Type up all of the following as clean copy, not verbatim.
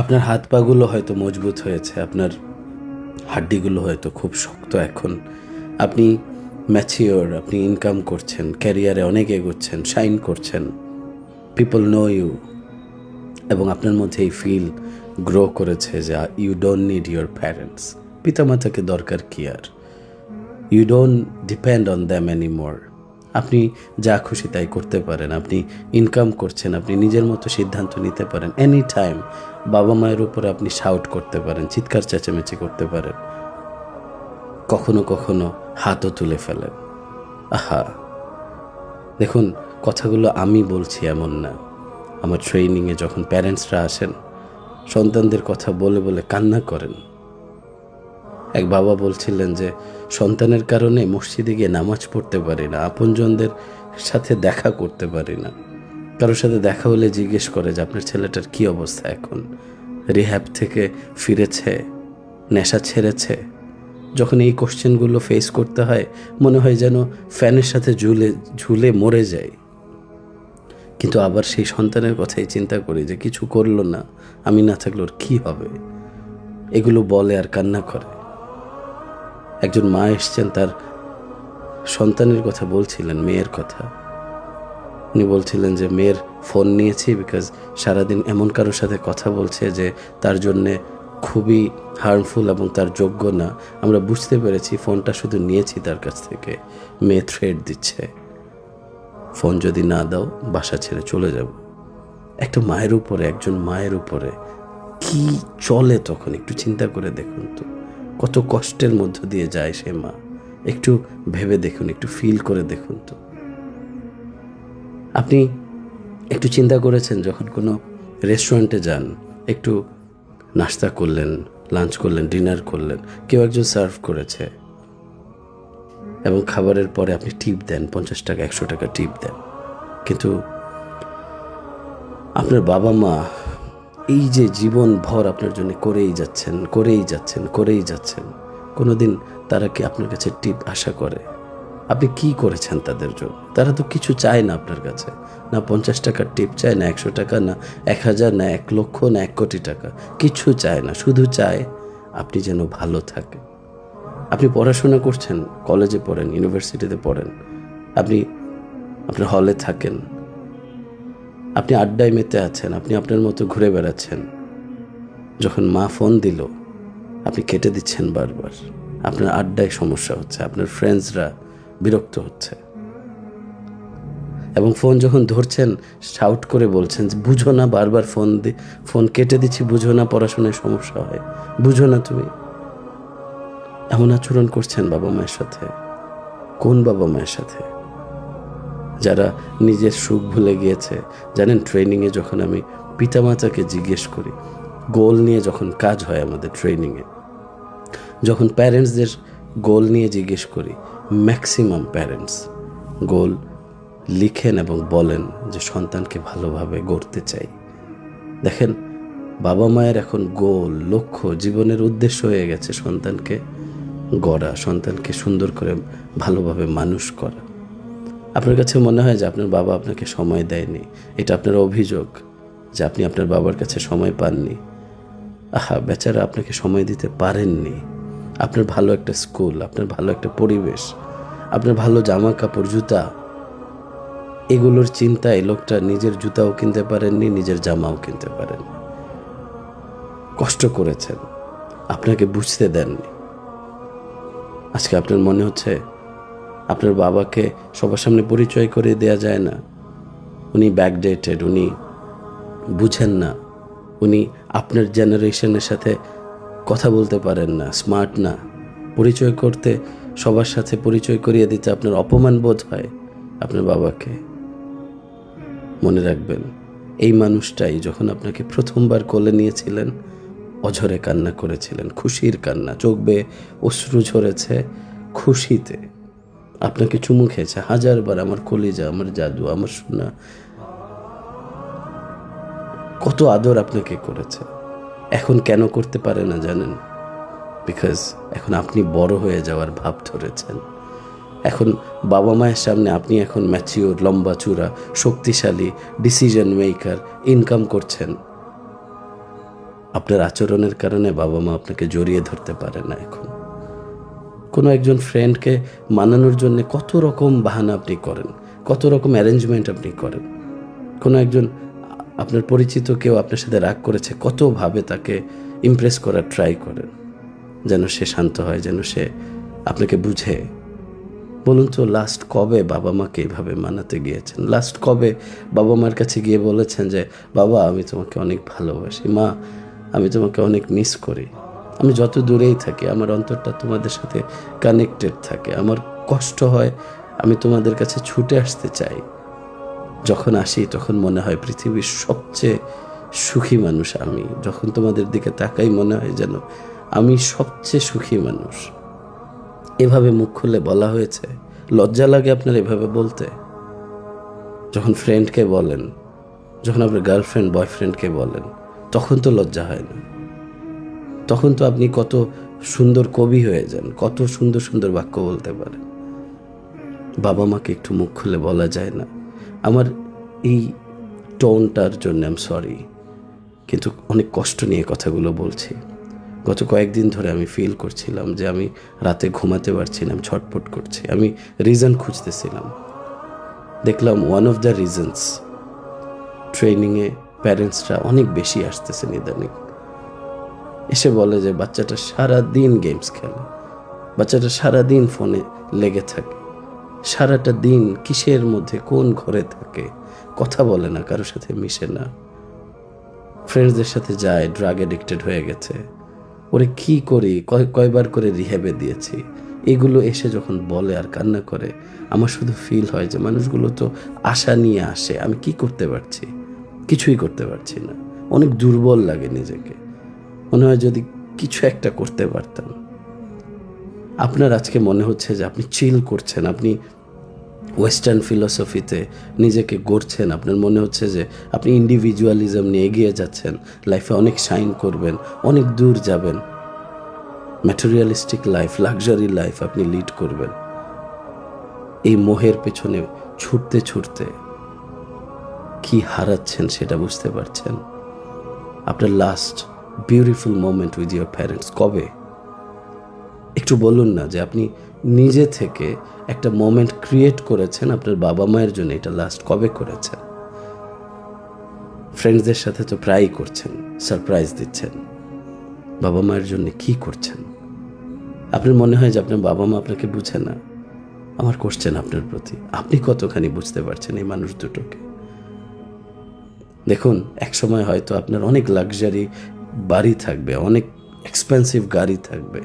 আপনার হাত পাগুলো হয়তো মজবুত হয়েছে, আপনার হাড্ডিগুলো হয়তো খুব শক্ত এখন। আপনি ম্যাচিওর, আপনি ইনকাম করছেন, ক্যারিয়ারে অনেক এগোচ্ছেন, শাইন করছেন, পিপল নো ইউ, এবং আপনার মধ্যে এই ফিল গ্রো করেছে যে you don't need your parents. পিতামাতাকে দরকার কি আর, you don't depend on them anymore. আপনি যা খুশি তাই করতে পারেন, আপনি ইনকাম করছেন, আপনি নিজের মতো সিদ্ধান্ত নিতে পারেন। এনি টাইম বাবা মায়ের উপরে আপনি শাউট করতে পারেন, চিৎকার চেঁচামেচি করতে পারেন, কখনো কখনো হাতও তুলে ফেলেন। আহা, দেখুন, কথাগুলো আমি বলছি এমন না। আমার ট্রেনিংয়ে যখন প্যারেন্টসরা আসেন, সন্তানদের কথা বলে বলে কান্না করেন। এক বাবা বলছিলেন যে সন্তানের কারণে মসজিদে গিয়ে নামাজ পড়তে পারি না, আপনজনদের সাথে দেখা করতে পারি না। কারোর সাথে দেখা হলে জিজ্ঞেস করে যে আপনার ছেলেটার কি অবস্থা এখন, রিহ্যাব থেকে ফিরেছে, নেশা ছেড়েছে। যখন এই কোশ্চেনগুলো ফেস করতে হয়, মনে হয় যেন ফ্যানের সাথে ঝুলে ঝুলে মরে যায়। কিন্তু আবার সেই সন্তানের কথাই চিন্তা করি যে কিছু করলো না, আমি না থাকলে ওর কী হবে। এগুলো বলে আর কান্না করে। একজন মা এসছেন, তার সন্তানের কথা বলছিলেন, মেয়ের কথা। উনি বলছিলেন যে মেয়ের ফোন নিয়েছি বিকজ সারাদিন এমন কারোর সাথে কথা বলছে যে তার জন্যে খুবই হার্মফুল এবং তার যোগ্য না। আমরা বুঝতে পেরেছি ফোনটা শুধু নিয়েছি তার কাছ থেকে। মেয়ে থ্রেট দিচ্ছে, ফোন যদি না দাও বাসা ছেড়ে চলে যাব। একটা মায়ের উপরে, একজন মায়ের উপরে কি চলে তখন একটু চিন্তা করে দেখুন তো, কত কষ্টের মধ্য দিয়ে যায় সে মা। একটু ভেবে দেখুন, একটু ফিল করে দেখুন তো। আপনি একটু চিন্তা করেছেন যখন কোনো রেস্টুরেন্টে যান, একটু নাস্তা করলেন, লাঞ্চ করলেন, ডিনার করলেন, কেউ একজন সার্ভ করেছে এবং খাবারের পরে আপনি টিপ দেন, 50 টাকা 100 টাকা টিপ দেন। কিন্তু আপনার বাবা মা এই যে জীবন ভর আপনার জন্য করেই যাচ্ছেন, করেই যাচ্ছেন, করেই যাচ্ছেন, কোনোদিন তারা কি আপনার কাছে টিপ আশা করে? আপনি কি করেছেন তাদের জন্য? তারা তো কিছু চায় না আপনার কাছে, না 50 টাকার টিপ চায়, না 100 টাকা, না 1000, না 1 লক্ষ, না 1 কোটি টাকা, কিছু চায় না। শুধু চায় আপনি যেন ভালো থাকেন। আপনি পড়াশোনা করছেন, কলেজে পড়েন, ইউনিভার্সিটিতে পড়েন, আপনি আপনার হলে থাকেন, আপনি আড্ডায় মেতে আছেন, আপনি আপনার মতো ঘুরে বেড়াচ্ছেন। যখন মা ফোন দিল, আপনি কেটে দিচ্ছেন বারবার। আপনার আড্ডায় সমস্যা হচ্ছে, আপনার ফ্রেন্ডসরা বিরক্ত হচ্ছে, এবং ফোন যখন ধরছেন শাউট করে বলছেন যে বুঝো না, বারবার ফোন কেটে দিচ্ছি, বুঝো না, পড়াশোনায় সমস্যা হয়, বুঝো না তুমি। এমন আচরণ করছেন বাবা মায়ের সাথে। কোন বাবা মায়ের সাথে? যারা নিজের সুখ ভুলে গিয়েছে। জানেন, ট্রেনিংয়ে যখন আমি পিতামাতাকে জিজ্ঞেস করি, গোল নিয়ে যখন কাজ হয় আমাদের ট্রেনিংয়ে, যখন প্যারেন্টসদের গোল নিয়ে জিজ্ঞেস করি, ম্যাক্সিমাম প্যারেন্টস গোল লিখেন এবং বলেন যে সন্তানকে ভালোভাবে গড়তে চাই। দেখেন, বাবা মায়ের এখন গোল, লক্ষ্য, জীবনের উদ্দেশ্য হয়ে গেছে সন্তানকে গড়া, সন্তানকে সুন্দর করে ভালোভাবে মানুষ করা। আপনার কাছে মনে হয় যে আপনার বাবা আপনাকে সময় দেয়নি, এটা আপনার অভিযোগ যে আপনি আপনার বাবার কাছে সময় পাননি। আহা, বেচারা আপনাকে সময় দিতে পারেননি। আপনার ভালো একটা স্কুল, আপনার ভালো একটা পরিবেশ, আপনার ভালো জামা কাপড়, জুতা, এগুলোর চিন্তায় লোকটা নিজের জুতাও কিনতে পারেননি, নিজের জামাও কিনতে পারেননি। কষ্ট করেছেন, আপনাকে বুঝতে দেননি। আজকে আপনার মনে হচ্ছে আপনার বাবাকে সবার সামনে পরিচয় করে দেয়া যায় না, উনি ব্যাকডেটেড, উনি বুঝেন না, উনি আপনার জেনারেশনের সাথে কথা বলতে পারেন না, স্মার্ট না। পরিচয় করতে, সবার সাথে পরিচয় করিয়ে দিতে আপনার অপমান বোধ হয় আপনার বাবাকে। মনে রাখবেন, এই মানুষটাই যখন আপনাকে প্রথমবার কোলে নিয়েছিলেন, অঝরে কান্না করেছিলেন, খুশির কান্না, চোখ বেয়ে অশ্রু ঝরেছে খুশিতে। আপনাকে চুমু খেয়েছে 1000 বার, আমার কলিজা, আমার জাদু, আমার সোনা। কত আদর আপনাকে করেছে। এখন কেন করতে পারে না জানেন? বিকজ এখন আপনি বড় হয়ে যাওয়ার ভাব ধরেছেন। এখন বাবা মায়ের সামনে আপনি এখন ম্যাচিওর, লম্বা চূড়া, শক্তিশালী, ডিসিশন মেকার, ইনকাম করছেন। আপনার আচরণের কারণে বাবা মা আপনাকে জড়িয়ে ধরতে পারে না এখন। কোনো একজন ফ্রেন্ডকে মানানোর জন্য কত রকম বাহানা আপনি করেন, কত রকম অ্যারেঞ্জমেন্ট আপনি করেন। কোনো একজন আপনার পরিচিত কেউ আপনার সাথে রাগ করেছে, কতভাবে তাকে ইমপ্রেস করার ট্রাই করেন যেন সে শান্ত হয়, যেন সে আপনাকে বুঝে। বলুন তো, লাস্ট কবে বাবা মাকে এইভাবে মানাতে গিয়েছেন? লাস্ট কবে বাবা মার কাছে গিয়ে বলেছেন যে বাবা আমি তোমাকে অনেক ভালোবাসি, মা আমি তোমাকে অনেক মিস করি, আমি যত দূরেই থাকি আমার অন্তরটা তোমাদের সাথে কানেক্টেড থাকে, আমার কষ্ট হয় আমি তোমাদের কাছে ছুটে আসতে চাই, যখন আসি তখন মনে হয় পৃথিবীর সবচেয়ে সুখী মানুষ আমি, যখন তোমাদের দিকে তাকাই মনে হয় যেন আমি সবচেয়ে সুখী মানুষ। এভাবে মুখ খুলে বলা হয়েছে? লজ্জা লাগে আপনার এভাবে বলতে? যখন ফ্রেন্ডকে বলেন, যখন আপনার গার্লফ্রেন্ড বয়ফ্রেন্ডকে বলেন, তখন তো লজ্জা হয় না। তখন তো আপনি কত সুন্দর কবি হয়ে যান, কত সুন্দর সুন্দর বাক্য বলতে পারেন। বাবা মাকে একটু মুখ খুলে বলা যায় না? আমার এই টোনটার জন্য আই এম সরি, কিন্তু অনেক কষ্ট নিয়ে কথাগুলো বলছি। গত কয়েকদিন ধরে আমি ফিল করছিলাম যে আমি রাতে ঘুমাতে পারছি না, আমি ছটফট করছি, আমি রিজন খুঁজতেছিলাম। দেখলাম ওয়ান অফ দ্য রিজনস, ট্রেনিংয়ে প্যারেন্টসরা অনেক বেশি আসতেছেন ইদানিং। এসে বলে যে বাচ্চাটা সারাদিন গেমস খেলে, বাচ্চাটা সারাদিন ফোনে লেগে থাকে, সারাটা দিন কিসের মধ্যে কোন ঘরে থাকে, কথা বলে না, কারোর সাথে মিশে না, ফ্রেন্ডসদের সাথে যায়, ড্রাগ এডিক্টেড হয়ে গেছে, ওরে কি করি, কয়বার করে রিহ্যাবে দিয়েছি। এগুলো এসে যখন বলে আর কান্না করে, আমার শুধু ফিল হয় যে মানুষগুলো তো আশা নিয়ে আসে, আমি কি করতে পারছি? কিছুই করতে পারছি না। অনেক দুর্বল লাগে নিজেকে, মনে হয় যদি কিছু একটা করতে পারতাম। আপনার আজকে মনে হচ্ছে যে আপনি চিল করছেন, আপনি ওয়েস্টার্ন ফিলসফিতে নিজেকে গড়ছেন, আপনার মনে হচ্ছে যে আপনি ইন্ডিভিজুয়ালিজম নিয়ে এগিয়ে যাচ্ছেন, লাইফে অনেক শাইন করবেন, অনেক দূর যাবেন, ম্যাটেরিয়ালিস্টিক লাইফ, লাক্সারি লাইফ আপনি লিড করবেন। এই মোহের পেছনে ছুটতে ছুটতে কি হারাচ্ছেন সেটা বুঝতে পারছেন? আপনার last beautiful moment with your parents কবে? একটু বলুন না যে আপনি নিজে থেকে একটা মোমেন্ট ক্রিয়েট করেছেন আপনার বাবা মায়ের জন্য, এটা লাস্ট কবে করেছেন? ফ্রেন্ডসদের সাথে তো প্রায়ই করছেন, সারপ্রাইজ দিচ্ছেন, বাবা মায়ের জন্য কি করছেন? আপনার মনে হয় যে আপনার বাবা মা আপনাকে বুঝে না? আমার কোশ্চেন আপনার প্রতি, আপনি কতখানি বুঝতে পারছেন এই মানুষ দুটোকে? দেখুন, একসময় হয়তো আপনার অনেক লাক্সারি বাড়ি থাকবে, অনেক এক্সপেন্সিভ গাড়ি থাকবে,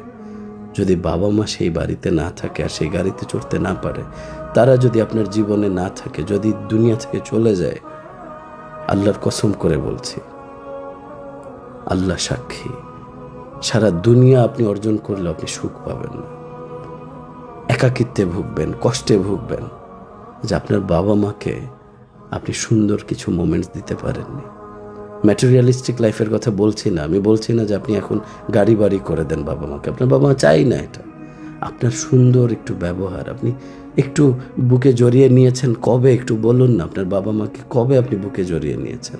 যদি বাবা মা সেই বাড়িতে না থাকে আর সেই গাড়িতে চড়তে না পারে, তারা যদি আপনার জীবনে না থাকে, যদি দুনিয়া থেকে চলে যায়, আল্লাহর কসম করে বলছি, আল্লাহ সাক্ষী, সারা দুনিয়া আপনি অর্জন করলে আপনি সুখ পাবেন না, একাকিত্বে ভুগবেন, কষ্টে ভুগবেন, যে আপনার বাবা মাকে আপনি সুন্দর কিছু মোমেন্টস দিতে পারেননি। ম্যাটেরিয়ালিস্টিক লাইফের কথা বলছি না, আমি বলছি না যে আপনি এখন গাড়ি বাড়ি করে দেন বাবা মাকে, আপনার বাবা মা চাই না এটা। আপনার সুন্দর একটু ব্যবহার, আপনি একটু বুকে জড়িয়ে নিয়েছেন কবে? একটু বলুন না, আপনার বাবা মাকে কবে আপনি বুকে জড়িয়ে নিয়েছেন?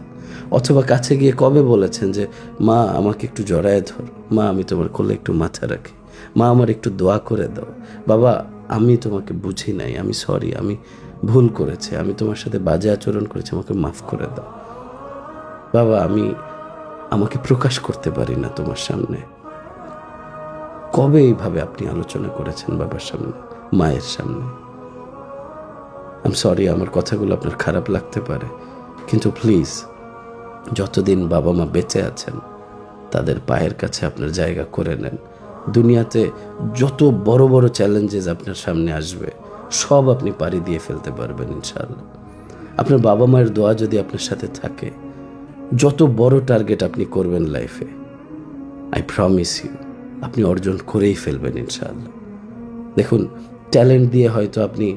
অথবা কাছে গিয়ে কবে বলেছেন যে মা আমাকে একটু জড়ায় ধর, মা আমি তোমার কোলে একটু মাথা রাখি, মা আমার একটু দোয়া করে দাও, বাবা আমি তোমাকে বুঝি নাই, আমি সরি, আমি ভুল করেছি, আমি তোমার সাথে বাজে আচরণ করেছি, আমাকে মাফ করে দাও, বাবা আমি আমাকে প্রকাশ করতে পারি না তোমার সামনে। কবে এইভাবে আপনি আলোচনা করেছেন বাবার সামনে, মায়ের সামনে? আই সরি, আমার কথাগুলো আপনার খারাপ লাগতে পারে, কিন্তু প্লিজ যতদিন বাবা মা বেঁচে আছেন তাদের পায়ের কাছে আপনার জায়গা করে নেন। দুনিয়াতে যত বড় বড় চ্যালেঞ্জেস আপনার সামনে আসবে সব আপনি পাড়ি দিয়ে ফেলতে পারবেন ইনশাআল্লাহ। আপনার বাবা মায়ের দোয়া যদি আপনার সাথে থাকে, যত বড় টার্গেট আপনি করবেন লাইফে, আই প্রমিস ইউ আপনি অর্জন করেই ফেলবেন ইনশাআল্লাহ। দেখুন, ট্যালেন্ট দিয়ে হয়তো আপনি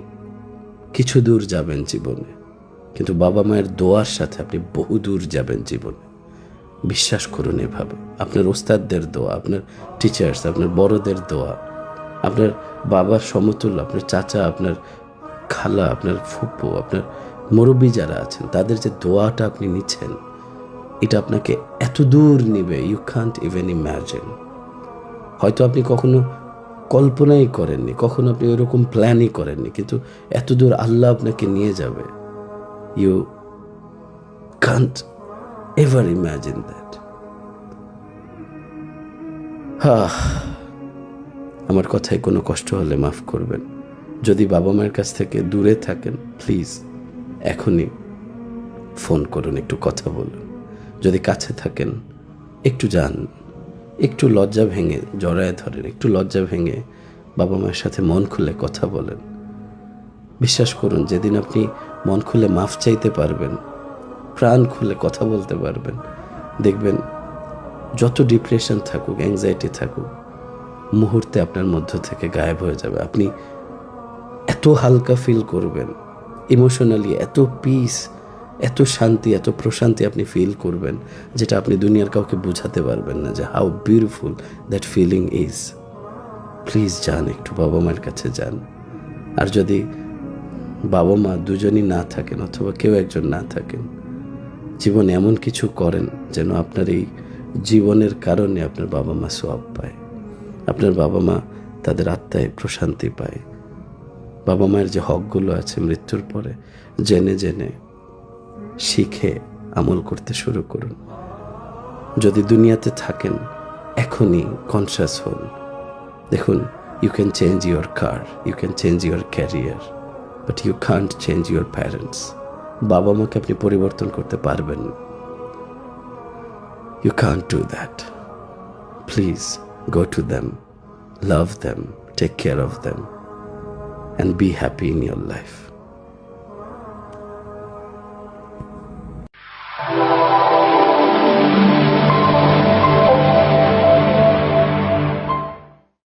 কিছু দূর যাবেন জীবনে, কিন্তু বাবা মায়ের দোয়ার সাথে আপনি বহু দূর যাবেন জীবনে। বিশ্বাস করুন এভাবে। আপনার ওস্তাদদের দোয়া, আপনার টিচার্স, আপনার বড়দের দোয়া, আপনার বাবার সমতুল্য, আপনার চাচা, আপনার খালা, আপনার ফুপু, আপনার মুরব্বী যারা আছেন, তাদের যে দোয়াটা আপনি নিচ্ছেন, এটা আপনাকে এত দূর নিবে, ইউ কান্ট ইভেন ইম্যাজিন। হয়তো আপনি কখনো কল্পনাই করেননি, কখনো আপনি ওইরকম প্ল্যানই করেননি, কিন্তু এত দূর আল্লাহ আপনাকে নিয়ে যাবে, you can't ever imagine that. আমার কথায় কোনো কষ্ট হলে মাফ করবেন। যদি বাবা মায়ের কাছ থেকে দূরে থাকেন, প্লিজ এখনই ফোন করুন, একটু কথা বলুন। যদি কাছে থাকেন, একটু যান, একটু লজ্জা ভেঙে জড়ায় ধরেন, একটু লজ্জা ভেঙে বাবা মায়ের সাথে মন খুলে কথা বলেন। বিশ্বাস করুন, যেদিন আপনি মন খুলে মাফ চাইতে পারবেন, প্রাণ খুলে কথা বলতে পারবেন, দেখবেন যত ডিপ্রেশন থাকুক, অ্যাংজাইটি থাকুক, মুহূর্তে আপনার মধ্য থেকে গায়েব হয়ে যাবে। আপনি এত হালকা ফিল করবেন, ইমোশনালি এত পিস, এত শান্তি, এত প্রশান্তি আপনি ফিল করবেন, যেটা আপনি দুনিয়ার কাউকে বোঝাতে পারবেন না যে how beautiful that feeling is. Please যান, একটু বাবা মায়ের কাছে যান। আর যদি বাবা মা দুজনই না থাকেন, অথবা কেউ একজন না থাকেন, জীবনে এমন কিছু করেন যেন আপনার এই জীবনের কারণে আপনার বাবা মা সওয়াব পায়, আপনার বাবা মা তাদের আত্মায় প্রশান্তি পায়। বাবা মায়ের যে হকগুলো আছে মৃত্যুর পরে, জেনে জেনে শিখে আমল করতে শুরু করুন। যদি দুনিয়াতে থাকেন, এখনই কনসিয়াস হন। দেখুন, you can change your car, you can change your career, but you can't change your parents. বাবা মাকে আপনি পরিবর্তন করতে পারবেন, you can't do that. Please go to them, love them, take care of them, and be happy in your life.